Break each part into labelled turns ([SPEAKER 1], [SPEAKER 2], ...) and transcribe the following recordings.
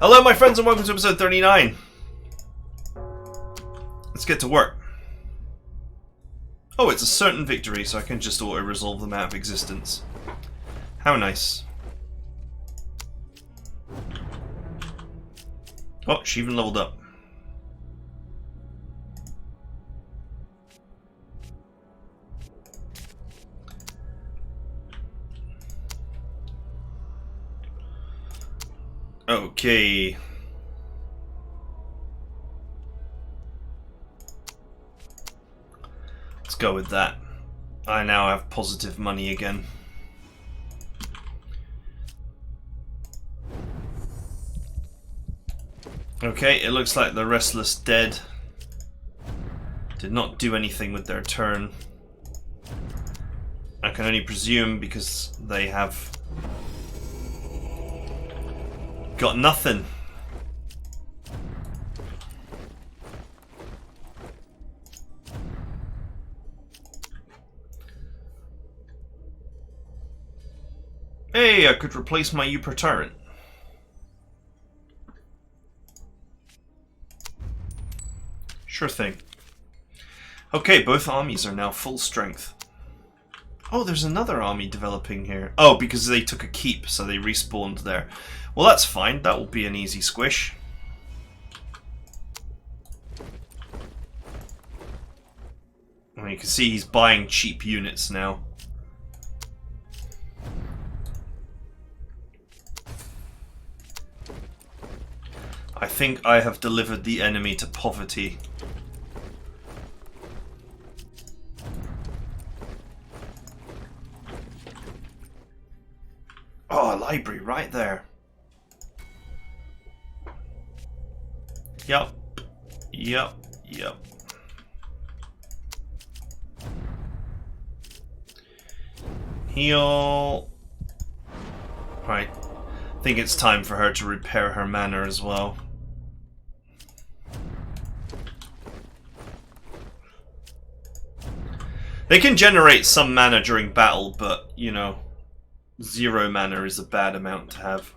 [SPEAKER 1] Hello my friends and welcome to episode 39. Let's get to work. Oh, it's a certain victory, so I can just auto-resolve them out of existence. How nice. Oh, she even leveled up. Okay. Let's go with that. I now have positive money again. Okay, it looks like the Restless Dead did not do anything with their turn. I can only presume because they have got nothing. Hey, I could replace my Uper turret. Sure thing. Okay, both armies are now full strength. Oh, there's another army developing here. Oh, because they took a keep, so they respawned there. Well, that's fine. That will be an easy squish. Well, you can see he's buying cheap units now. I think I have delivered the enemy to poverty. Oh, a library right there. Yep. Yep. Yep. Heal. Right. I think it's time for her to repair her mana as well. They can generate some mana during battle, but, you know, 0 mana is a bad amount to have.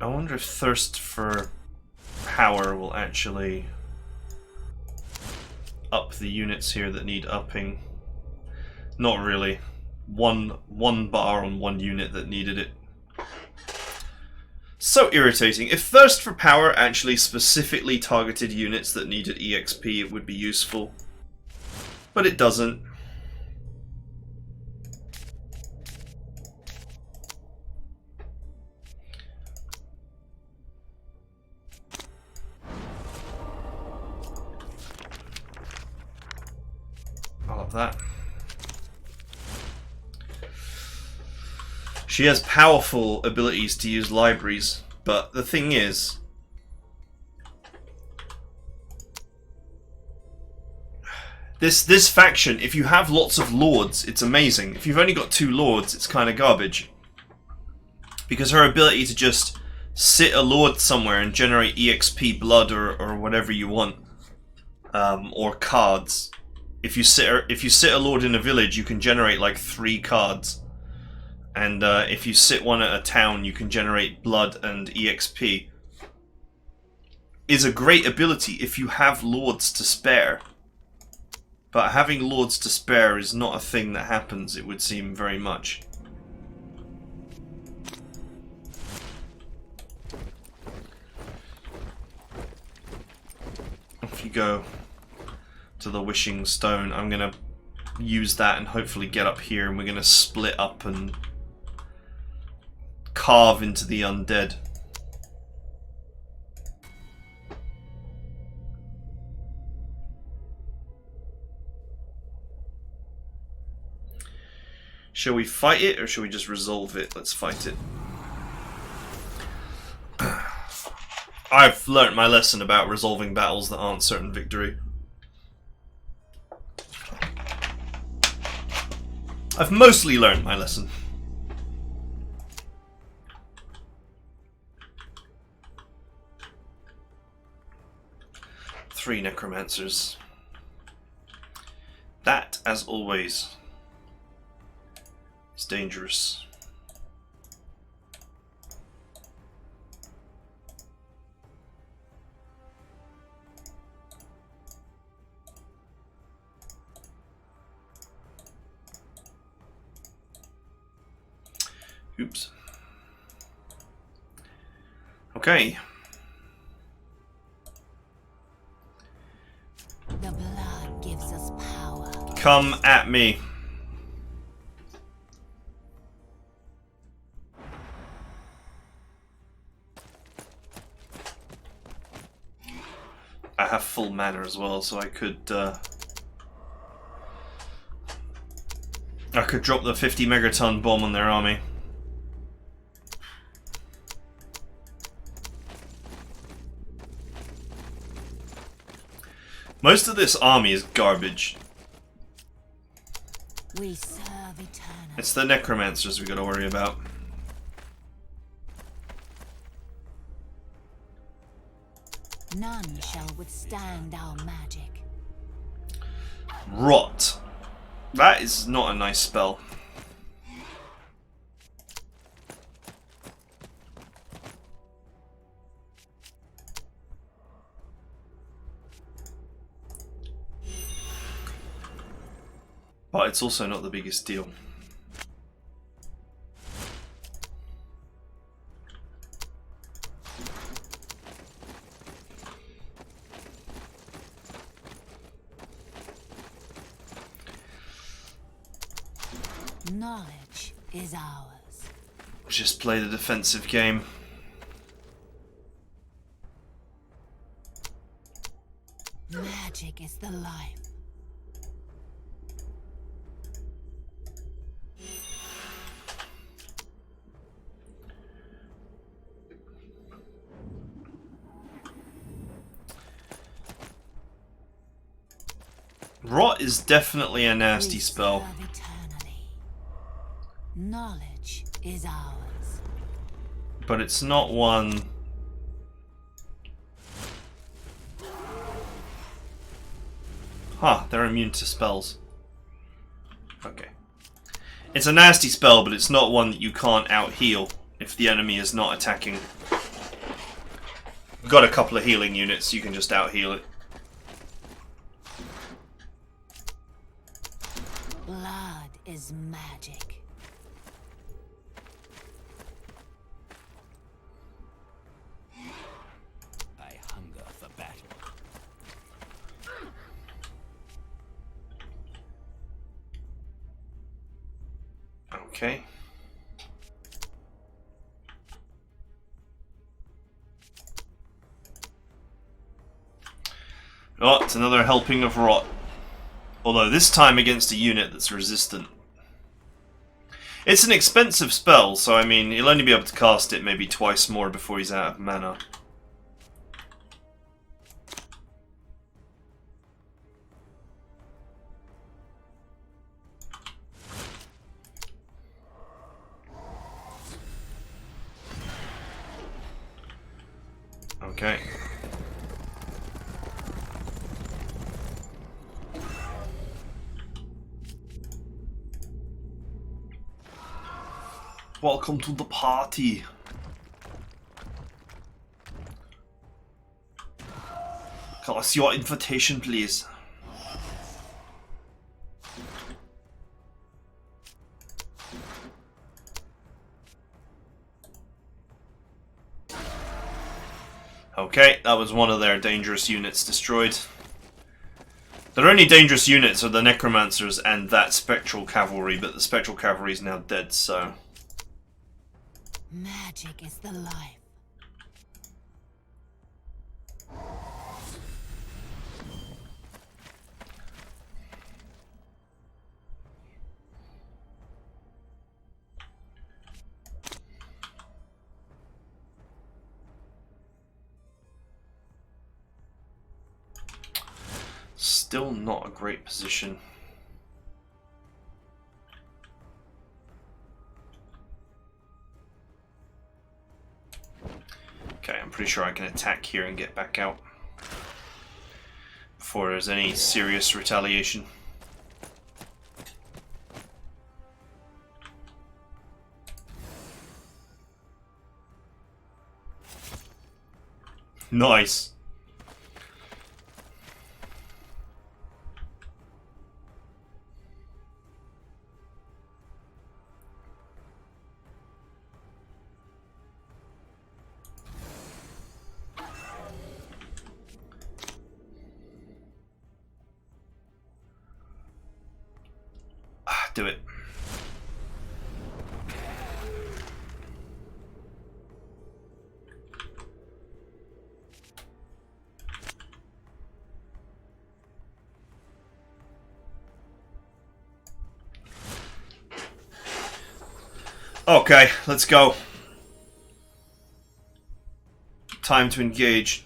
[SPEAKER 1] I wonder if Thirst for Power will actually up the units here that need upping. Not really. One bar on one unit that needed it. So irritating. If Thirst for Power actually specifically targeted units that needed EXP, it would be useful. But it doesn't. I love that. She has powerful abilities to use libraries, but the thing is, this faction, if you have lots of lords, it's amazing. If you've only got 2 lords, it's kind of garbage. Because her ability to just sit a lord somewhere and generate EXP blood or whatever you want, or cards. If you sit a lord in a village, you can generate like 3 cards. And if you sit one at a town, you can generate blood and EXP. Is a great ability if you have lords to spare. But having lords to spare is not a thing that happens, it would seem, very much. If you go to the Wishing Stone, I'm going to use that and hopefully get up here, and we're going to split up and carve into the undead. Shall we fight it or shall we just resolve it? Let's fight it. I've learnt my lesson about resolving battles that aren't certain victory. I've mostly learnt my lesson. Three necromancers. That as always, is dangerous. Oops. Okay.
[SPEAKER 2] The blood gives us power.
[SPEAKER 1] Come at me. I have full mana as well, so I could drop the 50 megaton bomb on their army. Most of this army is garbage.
[SPEAKER 2] We serve eternal.
[SPEAKER 1] It's the necromancers we gotta worry about.
[SPEAKER 2] None shall withstand our magic.
[SPEAKER 1] Rot. That is not a nice spell. But it's also not the biggest deal.
[SPEAKER 2] Knowledge is ours.
[SPEAKER 1] Just play the defensive game.
[SPEAKER 2] Magic is the life.
[SPEAKER 1] Rot is definitely a nasty
[SPEAKER 2] We
[SPEAKER 1] spell.
[SPEAKER 2] serve eternally. Knowledge is ours.
[SPEAKER 1] But it's not one... Huh, they're immune to spells. Okay. It's a nasty spell, but it's not one that you can't out-heal if the enemy is not attacking. You've got a couple of healing units, you can just out-heal it.
[SPEAKER 2] Blood is magic.
[SPEAKER 3] I hunger for battle.
[SPEAKER 1] Okay. Oh, it's another helping of Rot. Although this time against a unit that's resistant. It's an expensive spell, so I mean, he'll only be able to cast it maybe twice more before he's out of mana. Okay. Welcome to the party. Can I see your invitation, please? Okay, that was one of their dangerous units destroyed. Their only dangerous units are the necromancers and that spectral cavalry, but the spectral cavalry is now dead, so...
[SPEAKER 2] Magic is the life.
[SPEAKER 1] Still not a great position. Okay, I'm pretty sure I can attack here and get back out before there's any serious retaliation. Nice. Do it. Okay, let's go. Time to engage.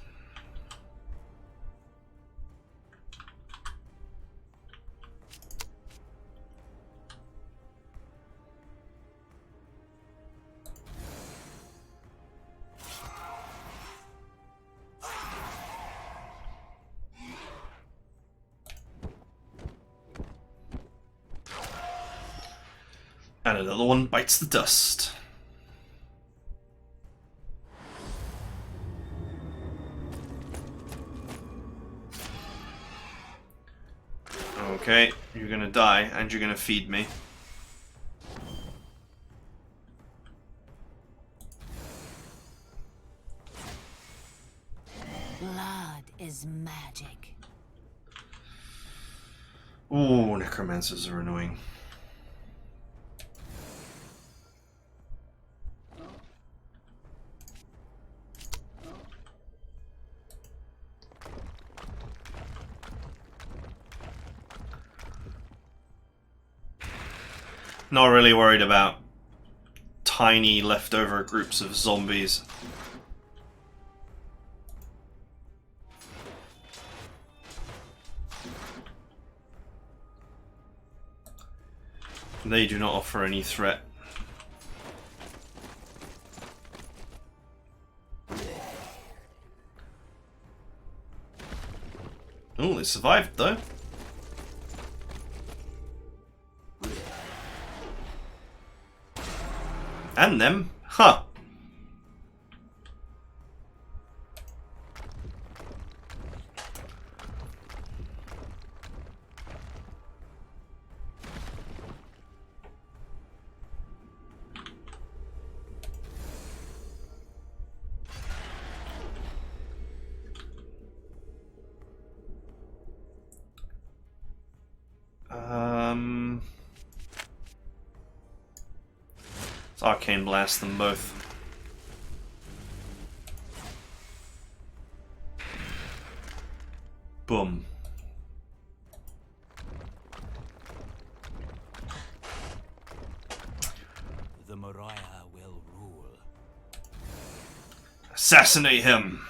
[SPEAKER 1] And another one bites the dust. Okay, you're gonna die, and you're gonna feed me.
[SPEAKER 2] Blood is magic.
[SPEAKER 1] Ooh, necromancers are annoying. Not really worried about tiny leftover groups of zombies. They do not offer any threat. Oh, they survived though. And them. Huh. Let's arcane blast them both. Boom.
[SPEAKER 3] The Moriah will rule.
[SPEAKER 1] Assassinate him.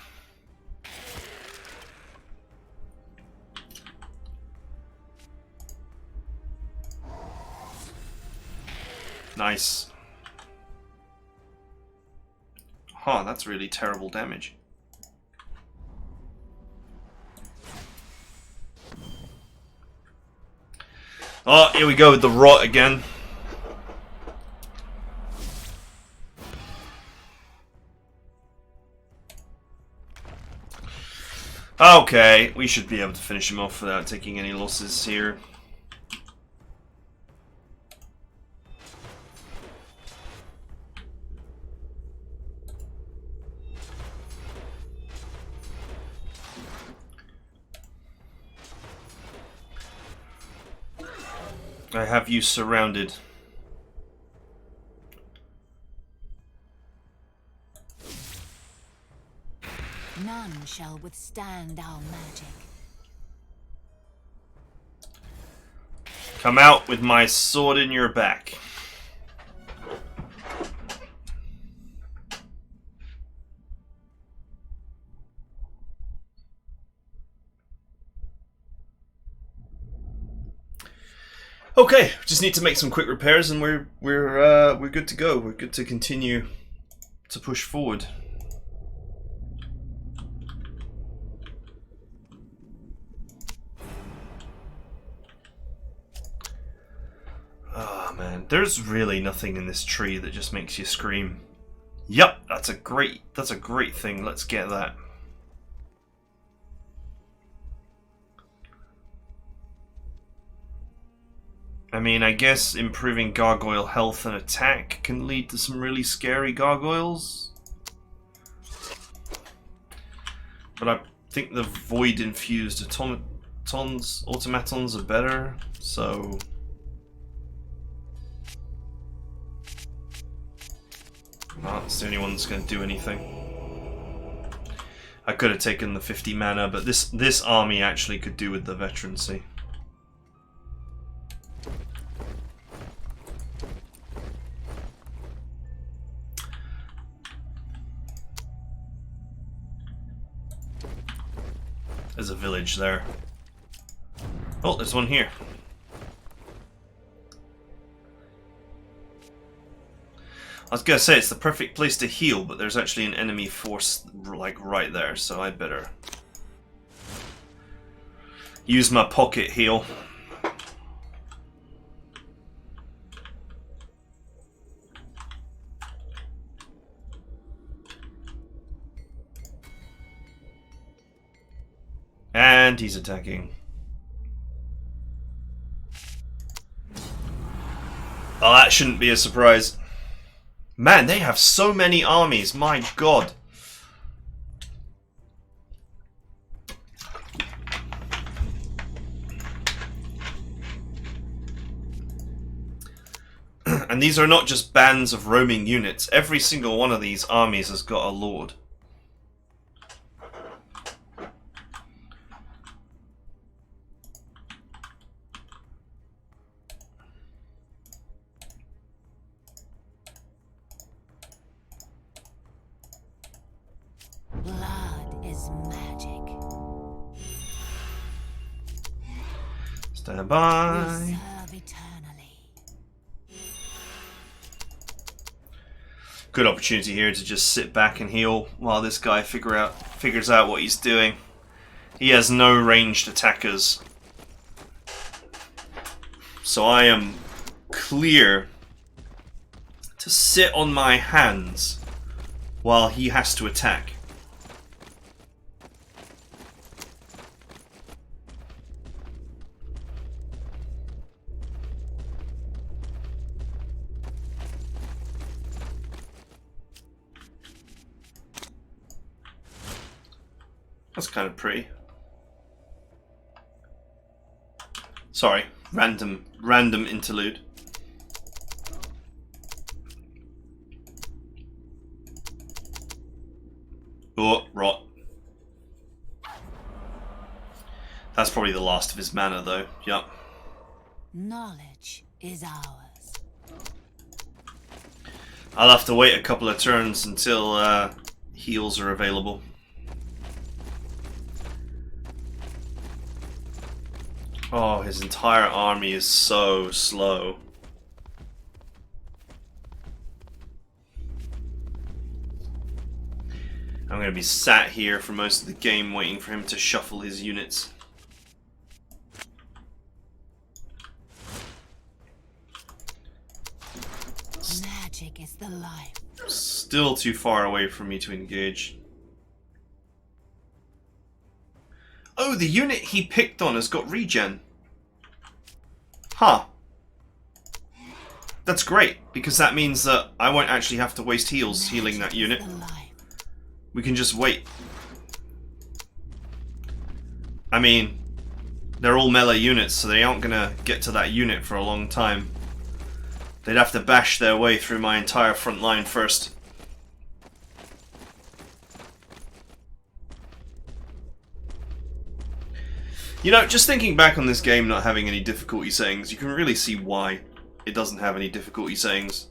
[SPEAKER 1] Nice. Huh, that's really terrible damage. Oh, here we go with the rot again. Okay, we should be able to finish him off without taking any losses here. I have you surrounded.
[SPEAKER 2] None shall withstand our magic.
[SPEAKER 1] Come out with my sword in your back. Okay, just need to make some quick repairs, and we're good to go. We're good to continue to push forward. Oh man, there's really nothing in this tree that just makes you scream. Yep, that's a great thing. Let's get that. I mean, I guess improving gargoyle health and attack can lead to some really scary gargoyles. But I think the void-infused automatons are better, so... Well, that's the only one that's going to do anything. I could have taken the 50 mana, but this army actually could do with the veterancy. There's a village there. Oh, there's one here. I was gonna say it's the perfect place to heal, but there's actually an enemy force like right there, so I better use my pocket heal. And he's attacking. Oh, that shouldn't be a surprise. Man, they have so many armies, my god. And these are not just bands of roaming units. Every single one of these armies has got a lord.
[SPEAKER 2] Blood is magic.
[SPEAKER 1] Stand by.
[SPEAKER 2] Serve eternally.
[SPEAKER 1] Good opportunity here to just sit back and heal while this guy figures out what he's doing. He has no ranged attackers. So I am clear to sit on my hands while he has to attack. That's kind of pretty. Sorry, random interlude. Oh, rot. That's probably the last of his mana, though. Yup.
[SPEAKER 2] Knowledge is ours.
[SPEAKER 1] I'll have to wait a couple of turns until heals are available. Oh, his entire army is so slow. I'm going to be sat here for most of the game waiting for him to shuffle his units.
[SPEAKER 2] Magic is the life.
[SPEAKER 1] Still too far away for me to engage. Oh, the unit he picked on has got regen. Huh. That's great, because that means that I won't actually have to waste heals healing that unit. We can just wait. I mean, they're all melee units, so they aren't gonna get to that unit for a long time. They'd have to bash their way through my entire front line first. You know, just thinking back on this game not having any difficulty settings, you can really see why it doesn't have any difficulty settings.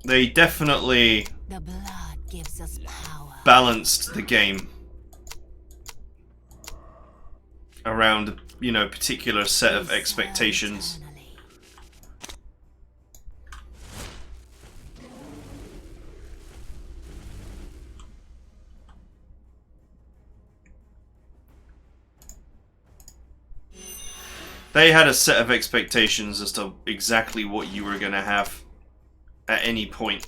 [SPEAKER 1] They definitely
[SPEAKER 2] The blood gives us power.
[SPEAKER 1] balanced the game around, you know, particular set of expectations.
[SPEAKER 2] Eternally.
[SPEAKER 1] They had a set of expectations as to exactly what you were going to have at any point.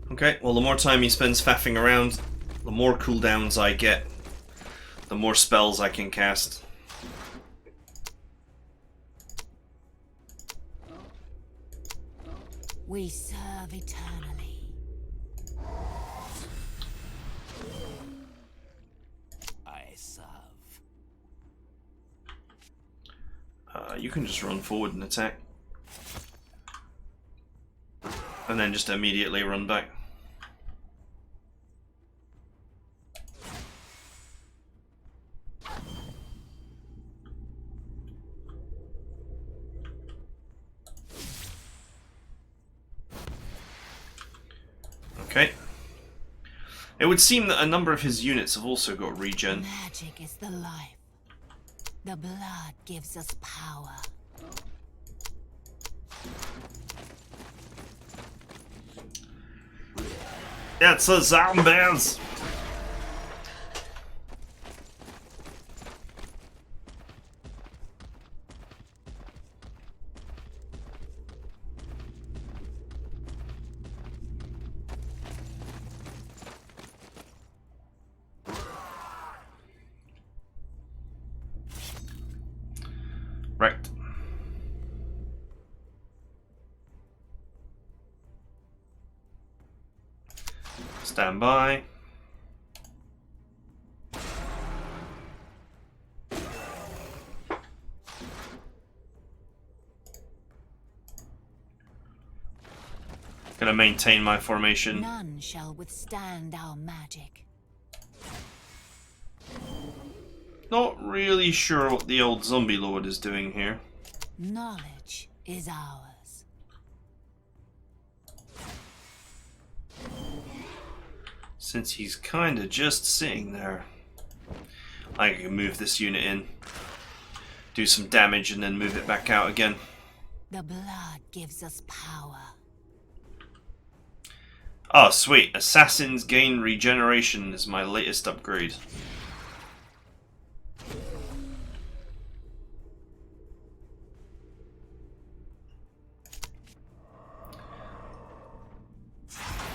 [SPEAKER 1] Okay, well the more time he spends faffing around, the more cooldowns I get, the more spells I can cast.
[SPEAKER 2] We serve eternally.
[SPEAKER 3] I serve.
[SPEAKER 1] You can just run forward and attack. And then just immediately run back. Okay. It would seem that a number of his units have also got regen.
[SPEAKER 2] Magic is the life. The blood gives us power.
[SPEAKER 1] It's the zombies! Right. Stand by. Gonna maintain my formation.
[SPEAKER 2] None shall withstand our magic.
[SPEAKER 1] Not really sure what the old zombie lord is doing here.
[SPEAKER 2] Knowledge is ours.
[SPEAKER 1] Since he's kinda just sitting there. I can move this unit in, do some damage, and then move it back out again.
[SPEAKER 2] The blood gives us power.
[SPEAKER 1] Oh, sweet. Assassins gain regeneration is my latest upgrade.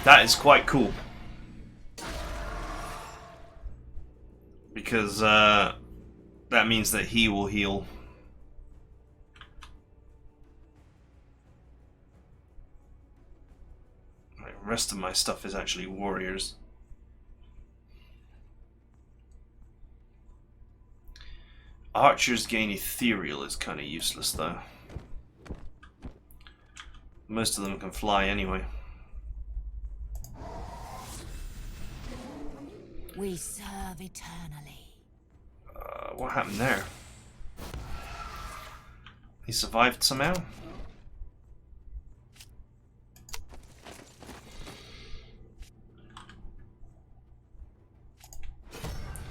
[SPEAKER 1] That is quite cool. Because that means that he will heal. The rest of my stuff is actually warriors. Archers gain ethereal is kind of useless though. Most of them can fly anyway.
[SPEAKER 2] We serve eternally.
[SPEAKER 1] What happened there? He survived somehow?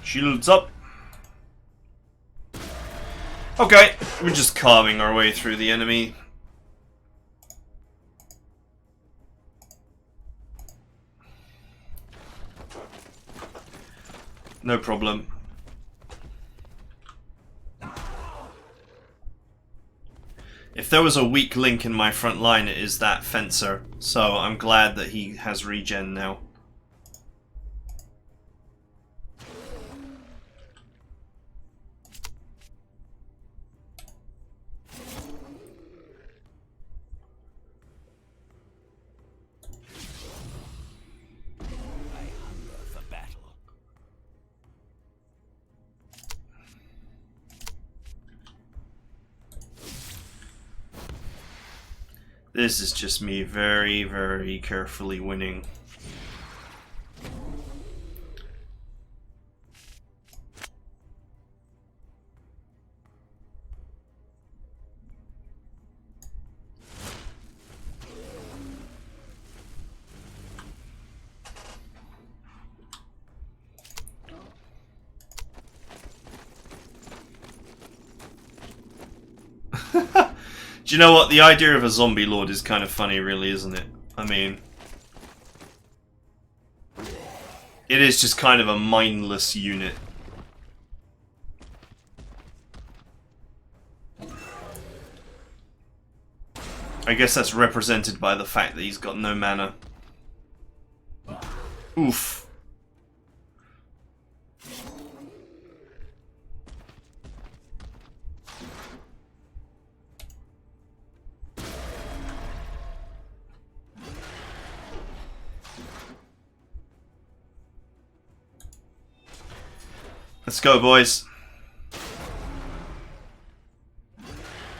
[SPEAKER 1] Shields up. Okay, we're just carving our way through the enemy. No problem. If there was a weak link in my front line, it is that fencer. So I'm glad that he has regen now.
[SPEAKER 3] I hunger for battle.
[SPEAKER 1] This is just me very, very carefully winning. Do you know what? The idea of a zombie lord is kind of funny, really, isn't it? I mean, it is just kind of a mindless unit. I guess that's represented by the fact that he's got no mana. Oof. Let's go, boys.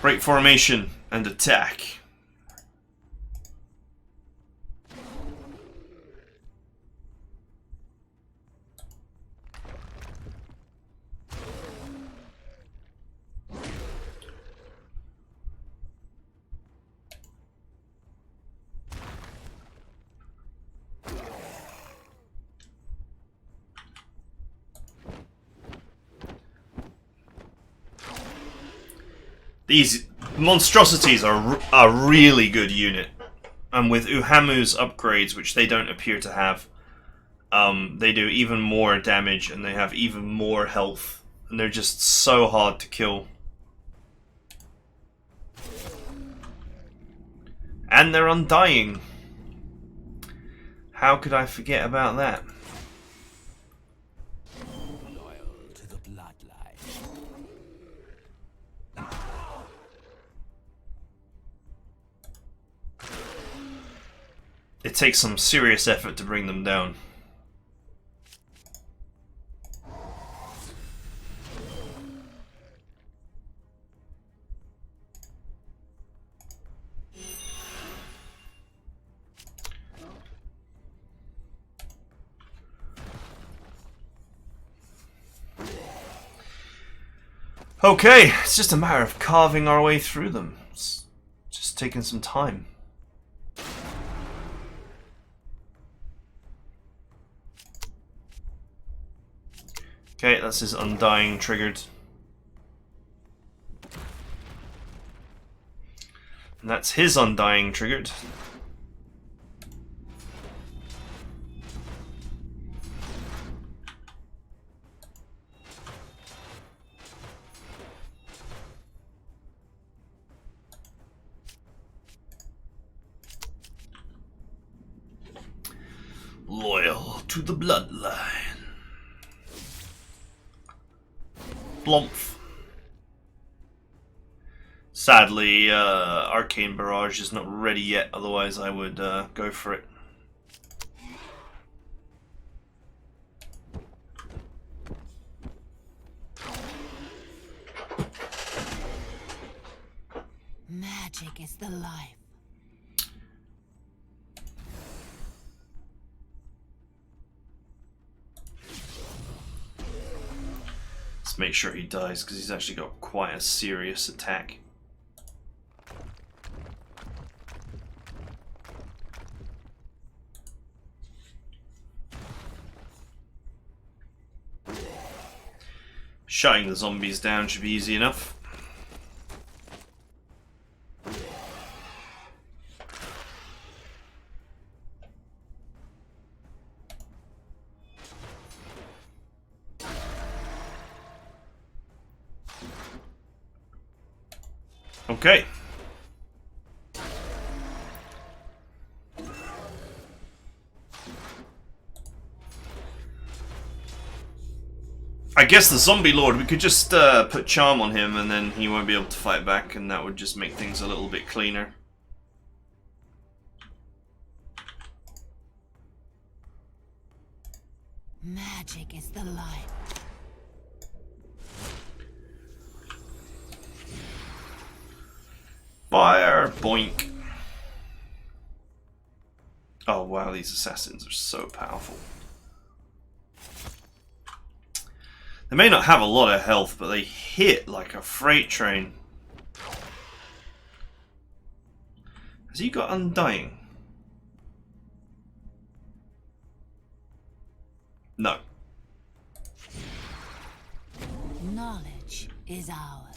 [SPEAKER 1] Break formation and attack. These monstrosities are a really good unit, and with Uhamu's upgrades, which they don't appear to have, they do even more damage and they have even more health, and they're just so hard to kill. And they're undying. How could I forget about that?
[SPEAKER 3] Loyal to the bloodline.
[SPEAKER 1] It takes some serious effort to bring them down. Okay, it's just a matter of carving our way through them. It's just taking some time. Okay, that's his undying triggered. And that's his undying triggered. Loyal to the bloodline. Blumph. Sadly, Arcane Barrage is not ready yet, otherwise I would go for it.
[SPEAKER 2] Magic is the life.
[SPEAKER 1] Let's make sure he dies, because he's actually got quite a serious attack. Shutting the zombies down should be easy enough. Okay. I guess the zombie lord, we could just put charm on him and then he won't be able to fight back, and that would just make things a little bit cleaner.
[SPEAKER 2] Magic is the life.
[SPEAKER 1] Fire! Boink! Oh wow, these assassins are so powerful. They may not have a lot of health, but they hit like a freight train. Has he got undying? No.
[SPEAKER 2] Knowledge is ours.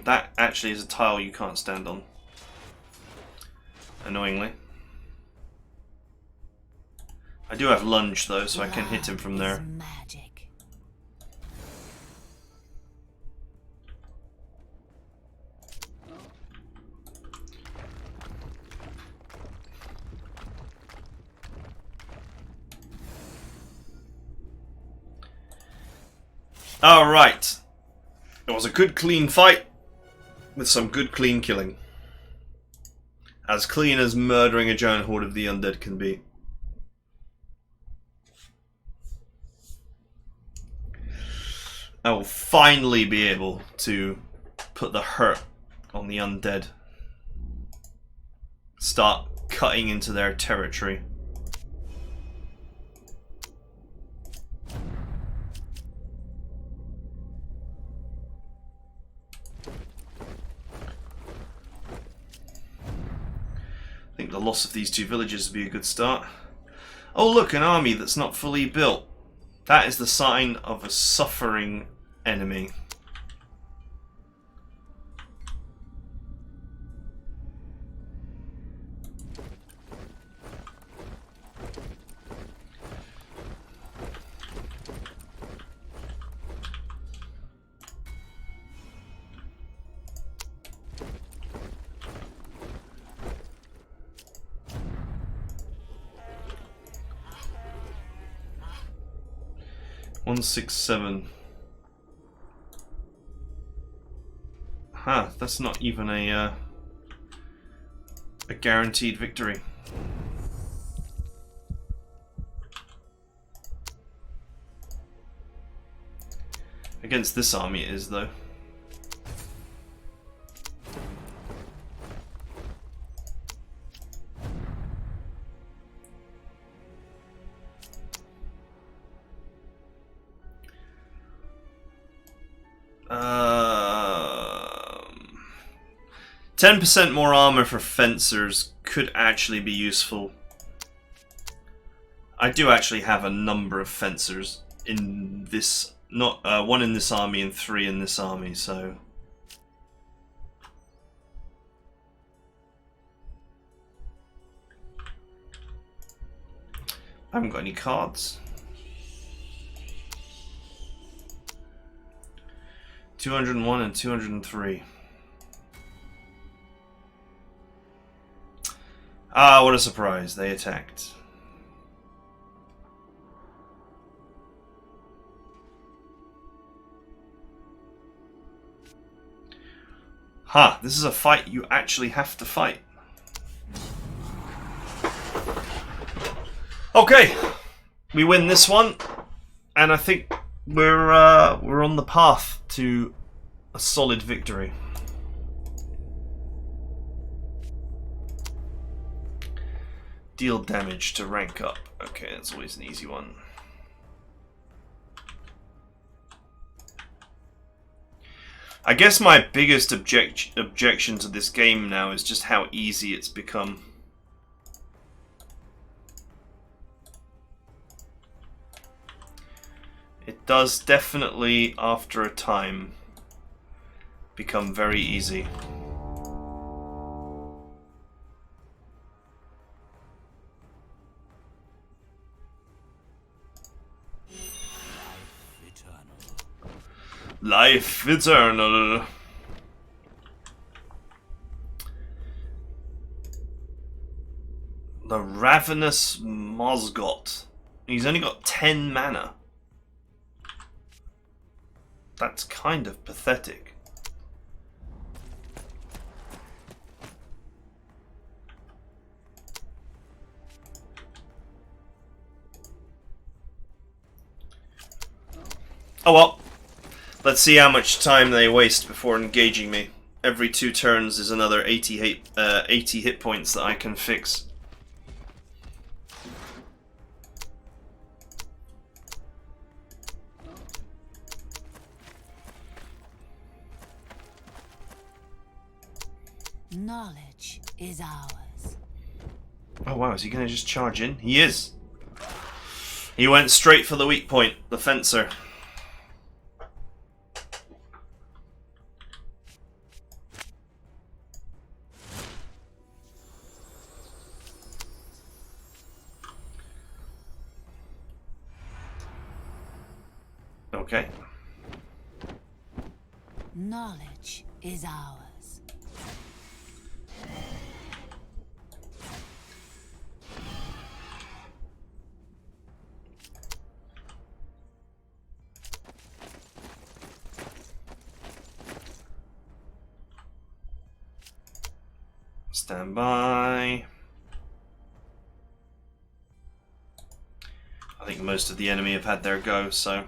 [SPEAKER 1] That actually is a tile you can't stand on. Annoyingly. I do have lunge though, so I can hit him from there.
[SPEAKER 2] Magic.
[SPEAKER 1] Alright. It was a good clean fight with some good clean killing. As clean as murdering a giant horde of the undead can be. I will finally be able to put the hurt on the undead. Start cutting into their territory. I think the loss of these two villages would be a good start. Oh look, an army that's not fully built. That is the sign of a suffering enemy. One, 6, 7. Huh, that's not even a guaranteed victory. Against this army it is, though. Um, 10% more armor for fencers could actually be useful. I do actually have a number of fencers in this, not one in this army and 3 in this army, so I haven't got any cards. 201 and 203. Ah, what a surprise. They attacked. Ha, this is a fight you actually have to fight. Okay, we win this one, and I think we're on the path to a solid victory. Deal damage to rank up. Okay, that's always an easy one. I guess my biggest objection to this game now is just how easy it's become. It does definitely, after a time, become very easy. Life eternal. The Ravenous Mozgot. He's only got 10 mana. That's kind of pathetic. Oh well. Let's see how much time they waste before engaging me. Every 2 turns is another 80 hit points that I can fix.
[SPEAKER 2] Knowledge is ours.
[SPEAKER 1] Oh wow, is he going to just charge in? He is. He went straight for the weak point, the fencer. Okay.
[SPEAKER 2] Knowledge is ours.
[SPEAKER 1] Stand by. I think most of the enemy have had their go, so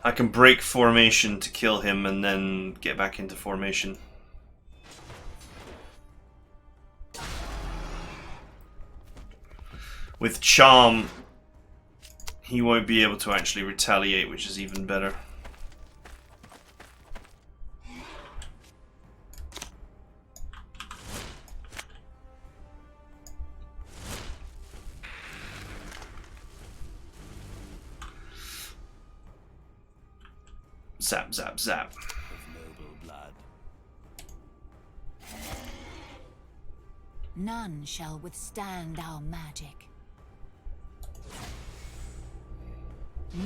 [SPEAKER 1] I can break formation to kill him and then get back into formation. With Charm, he won't be able to actually retaliate, which is even better. Zap, zap, zap.
[SPEAKER 3] Noble blood.
[SPEAKER 2] None shall withstand our magic.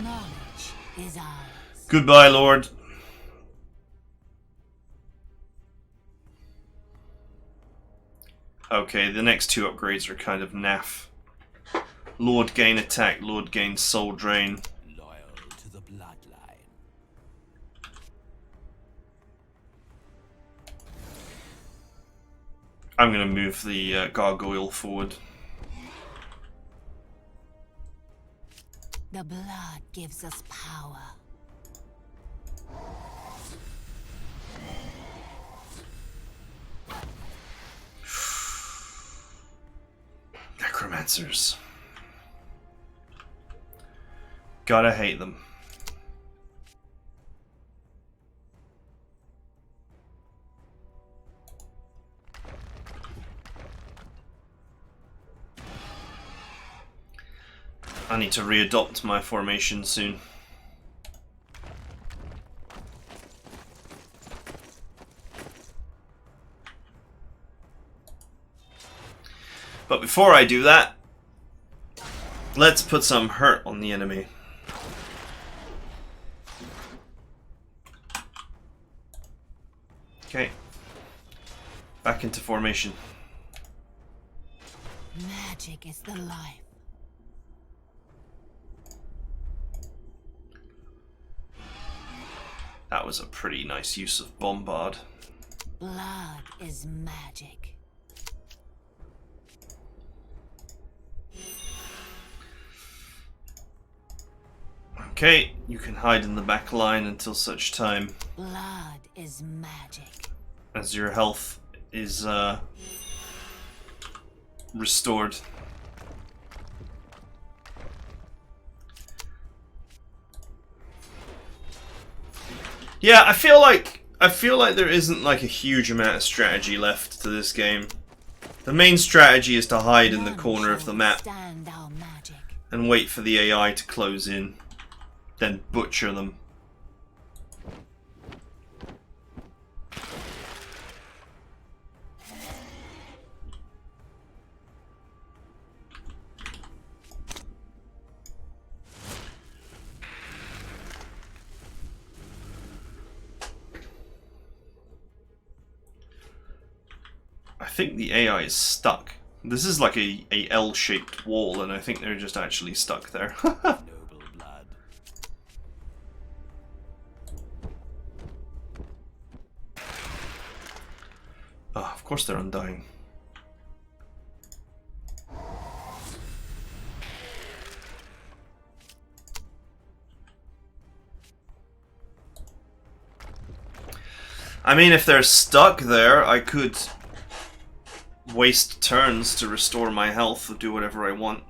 [SPEAKER 2] Knowledge is ours.
[SPEAKER 1] Goodbye, Lord. Okay, the next two upgrades are kind of naff. Lord gain attack, Lord gain soul drain.
[SPEAKER 3] Loyal to the bloodline.
[SPEAKER 1] I'm gonna move the gargoyle forward.
[SPEAKER 2] The blood gives us power.
[SPEAKER 1] Necromancers. Gotta hate them. I need to readopt my formation soon. But before I do that, let's put some hurt on the enemy. Okay. Back into formation.
[SPEAKER 2] Magic is the life.
[SPEAKER 1] That was a pretty nice use of Bombard.
[SPEAKER 2] Blood is magic.
[SPEAKER 1] Okay, you can hide in the back line until such time
[SPEAKER 2] Blood is magic.
[SPEAKER 1] as your health is restored. Yeah, I feel like there isn't like a huge amount of strategy left to this game. The main strategy is to hide in the
[SPEAKER 2] None
[SPEAKER 1] corner of
[SPEAKER 2] shall
[SPEAKER 1] the map
[SPEAKER 2] withstand our magic.
[SPEAKER 1] and wait for the AI to close in, then butcher them. I think the AI is stuck. This is like a L-shaped wall, and I think they're just actually stuck there.
[SPEAKER 3] Noble blood.
[SPEAKER 1] Oh, of course they're undying. I mean, if they're stuck there, I could waste turns to restore my health or do whatever I want.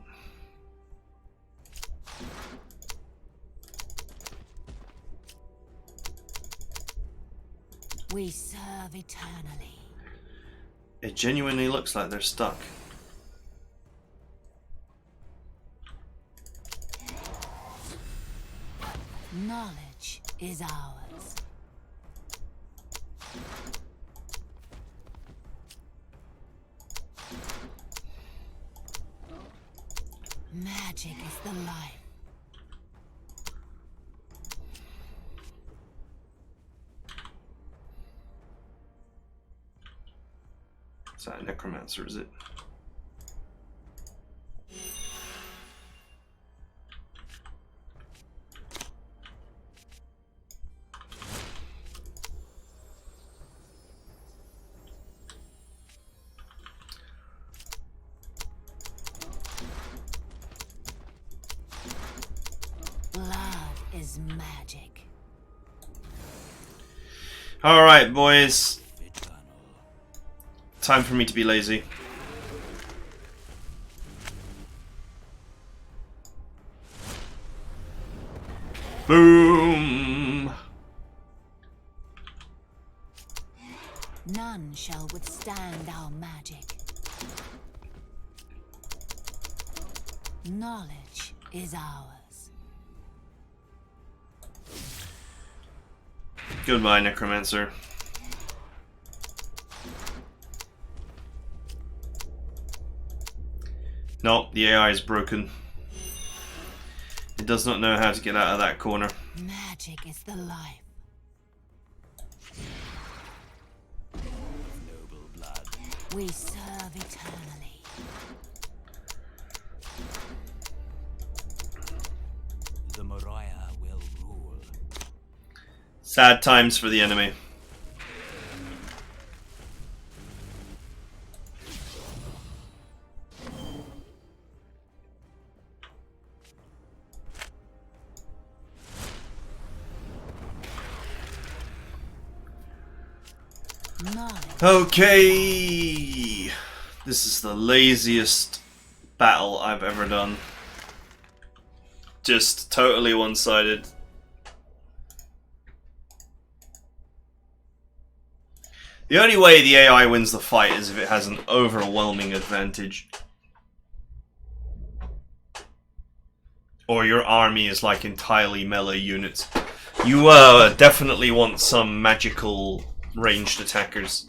[SPEAKER 2] We serve eternally.
[SPEAKER 1] It genuinely looks like they're stuck.
[SPEAKER 2] Knowledge is ours. Magic is the life.
[SPEAKER 1] necromancer, is it?
[SPEAKER 2] Blood is magic.
[SPEAKER 1] Alright, boys.
[SPEAKER 3] Eternal.
[SPEAKER 1] Time for me to be lazy. Boom!
[SPEAKER 2] None shall withstand our magic. Knowledge is ours.
[SPEAKER 1] Goodbye, necromancer. No, the AI is broken. It does not know how to get out of that corner.
[SPEAKER 2] Magic is the life.
[SPEAKER 3] Noble blood.
[SPEAKER 2] We serve eternally.
[SPEAKER 3] The Moriah will rule.
[SPEAKER 1] Sad times for the enemy.
[SPEAKER 2] Knowledge.
[SPEAKER 1] Okay, this is the laziest battle I've ever done. Just totally one-sided. The only way the AI wins the fight is if it has an overwhelming advantage. Or your army is like entirely melee units. You definitely want some magical ranged attackers.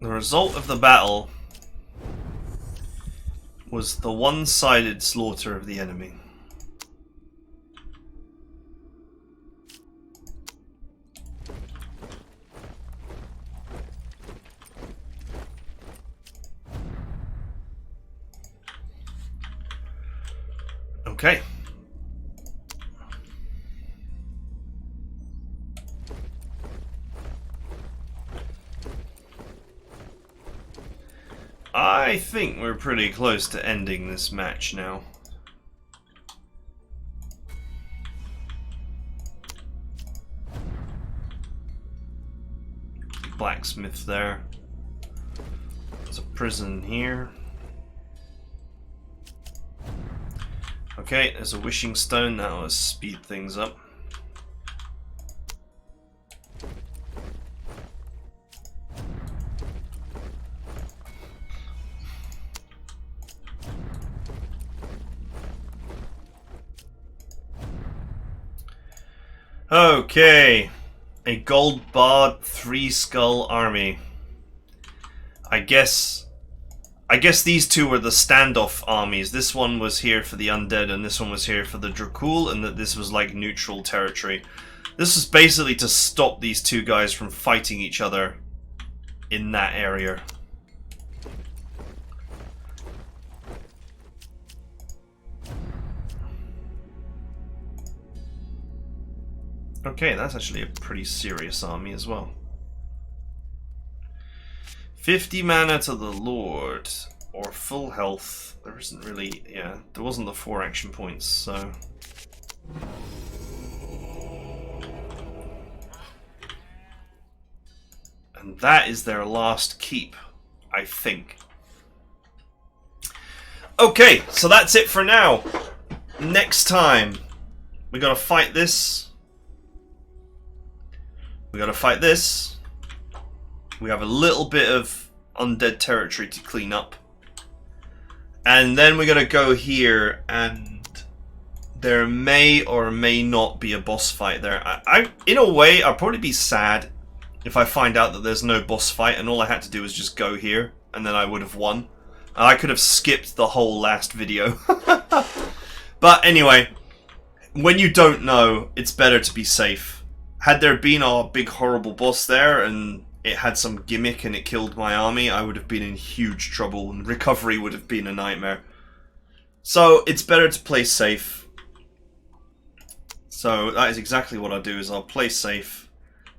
[SPEAKER 1] The result of the battle was the one-sided slaughter of the enemy. Okay. I think we're pretty close to ending this match now. Blacksmith there. There's a prison here. Okay, there's a wishing stone. That'll speed things up. Okay, a gold barred 3-skull army. I guess these two were the standoff armies. This one was here for the undead and this one was here for the Dracul, and that this was like neutral territory. This was basically to stop these two guys from fighting each other in that area. Okay, that's actually a pretty serious army as well. 50 mana to the Lord, or full health. There isn't really, yeah, there wasn't the 4 action points, so. And that is their last keep, I think. Okay, so that's it for now. Next time, we gotta fight this. We gotta fight this. We have a little bit of undead territory to clean up. And then we're gonna go here, and there may or may not be a boss fight there. In a way, I'll probably be sad if I find out that there's no boss fight and all I had to do was just go here, and then I would have won. I could have skipped the whole last video. But anyway, when you don't know, it's better to be safe. Had there been a big horrible boss there and it had some gimmick and it killed my army, I would have been in huge trouble and recovery would have been a nightmare. So it's better to play safe. So that is exactly what I'll do, is I'll play safe.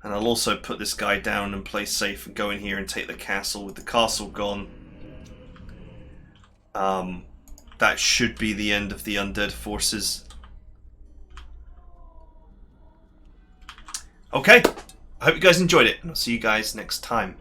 [SPEAKER 1] And I'll also put this guy down and play safe and go in here and take the castle with the castle gone. That should be the end of the undead forces. Okay, I hope you guys enjoyed it, and I'll see you guys next time.